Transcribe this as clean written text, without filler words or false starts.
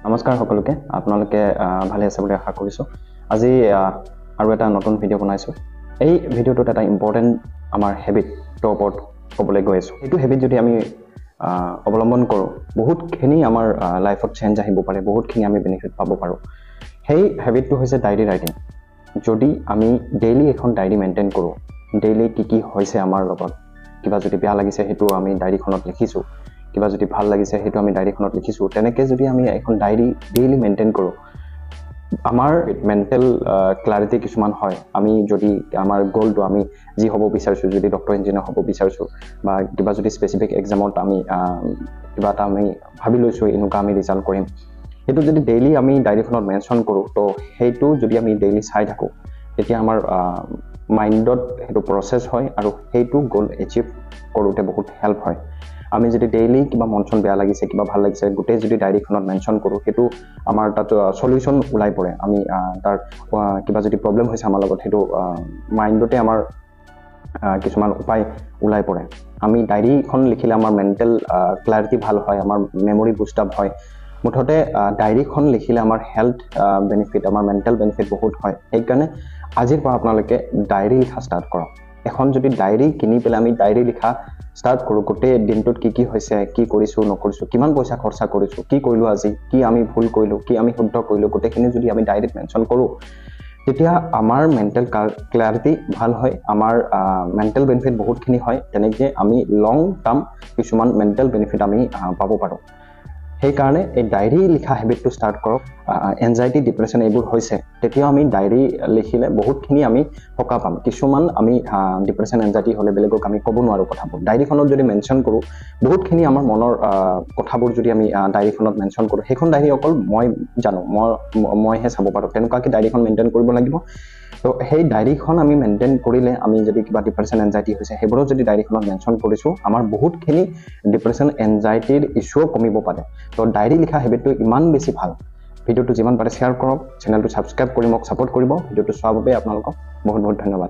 নমস্কাৰ সকলোকে আপোনালোকে ভালে আছে বুলি আশা কৰিছো আজি আৰু এটা নতুন ভিডিঅ' বনাইছো এই ভিডিঅ'টোত এটা ইম্পৰ্টেন্ট আমাৰ হেবিটৰ ওপৰত ক'বলৈ গৈ আছো এইটো হেবিট যদি আমি অৱলম্বন কৰো বহুতখিনি আমাৰ লাইফত চেঞ্জ আহিব পাৰে বহুতখিনি আমি বেনিফিট পাব পাৰো সেই হেবিটটো হৈছে ডায়েৰী ৰাইটিং যদি আমি ডেইলি এখন ডায়েৰী মেইনটেইন কৰো ডেইলি কি হৈছে আমাৰ লগত কিবা যদি বেয়া লাগিছে হেতু আমি ডায়েৰীখনত লিখিছো কিবা যদি ভাল লাগিছে হেতু আমি ডায়েৰীখনত লিখিছো তেনেকৈ যদি আমি এখন ডায়েৰী ডেইলি মেইনটেইন কৰো আমাৰ মেন্টাল ক্লাৰিটি কিছুমান হয় আমি যদি আমাৰ গোলটো আমি যি হ'ব বিচাৰিছো যদি ডক্টৰ ইঞ্জিনিয়াৰ হ'ব বিচাৰিছো বা কিবা যদি স্পেসিফিক এক্সামত আমি কিবা এটা আমি ভাবি লৈছো এনেকুৱা আমি ৰিজাল্ট কৰিম হেতু যদি ডেইলি আমি ডায়েৰীখনত মেনশন কৰো তো হেতু যদি আমি ডেইলি চাই থাকো তেতিয়া আমাৰ মাইন্ডত হেতু প্ৰসেস হয় আৰু হেতু গোল এচিভ কৰোতে বহুত হেল্প হয় আমি যদি ডেইলি কিবা মনচন বেয়া লাগিছে কিবা ভাল লাগিছে গুটে যদি ডায়েৰীখনত মেনশন কৰো হেতু আমাৰ তাত সলিউশন উলাই পৰে আমি তাৰ কিবা যদি প্ৰবলেম হৈছে আমাৰ লগত হেতু মাইন্ডতে আমাৰ কিছুমান উপায় উলাই পৰে আমি ডায়েৰীখন লিখিলে আমাৰ মেন্টাল ক্লাৰিটি ভাল হয় আমাৰ মেমৰি বুষ্ট আপ হয় মুঠতে ডায়েৰীখন লিখিলে আমাৰ হেলথ বেনিফিট আমাৰ মেন্টাল বেনিফিট বহুত হয় এই কাৰণে আজিৰ পৰা আপোনালোকে ডায়েৰী লিখা ষ্টাৰ্ট কৰক এখন যদি ডায়েৰী কিনি পেলাই আমি ডায়েৰী লিখা ষ্টাৰ্ট কৰো গোটে দিনটোত কি হৈছে কি কৰিছো নকৰিছো কিমান পইচা খৰচা কৰিছো কি কৰিলো আজি কি আমি ভুল কৰিলো কি আমি শুদ্ধ কৰিলো গোটেখিনি যদি আমি ডায়েৰীত মেনশন কৰো তেতিয়া আমাৰ মেন্টাল ক্লাৰিটি ভাল হয় আমাৰ মেন্টাল বেনিফিট বহুতখিনি হয় তেনেকৈ আমি লং টাৰ্ম কিছুমান মেন্টাল বেনিফিট আমি পাব পাৰো সেই কাৰণে এই ডায়েৰী লিখা হেবিটটো ষ্টাৰ্ট কৰক এনজাইটি ডিপ্ৰেছন এইবোৰ হৈছে তেতিয়া আমি ডায়েৰী লিখিলে বহুতখিনি আমি সকা পাম কিছুমান আমি ডিপ্ৰেছন এনজাইটি হলে বেলেগক আমি ক'ব নোৱাৰো কথাবোৰ ডায়েৰীখনত যদি মেনশন কৰো বহুতখিনি আমাৰ মনৰ কথাবোৰ যদি আমি ডায়েৰীখনত মেনশন কৰো সেইখন ডায়েৰী অকল মই জানো মইহে চাব পাৰো তেনেকুৱাকৈ ডায়েৰীখন মেইনটেইন কৰিব লাগিব তো সেই ডায়েৰীখন আমি মেইনটেইন কৰিলে আমি যদি কিবা ডিপ্ৰেছন এনজাইটি হৈছে হেবোৰো যদি ডায়েৰীখনত মেনশন কৰিছো আমাৰ বহুতখিনি ডিপ্ৰেছন এনজাইটিৰ ইস্যু কমিব পাৰে তো ডায়েৰী লিখা হেবিটটো ইমান বেছি ভাল ভিডিঅ'টো যিমান পাৰে শ্বেয়াৰ কৰক চেনেলটো সাবস্ক্ৰাইব কৰি মোক সাপোৰ্ট কৰিব ভিডিঅ'টো চোৱাৰ বাবে আপোনালোকক বহুত বহুত ধন্যবাদ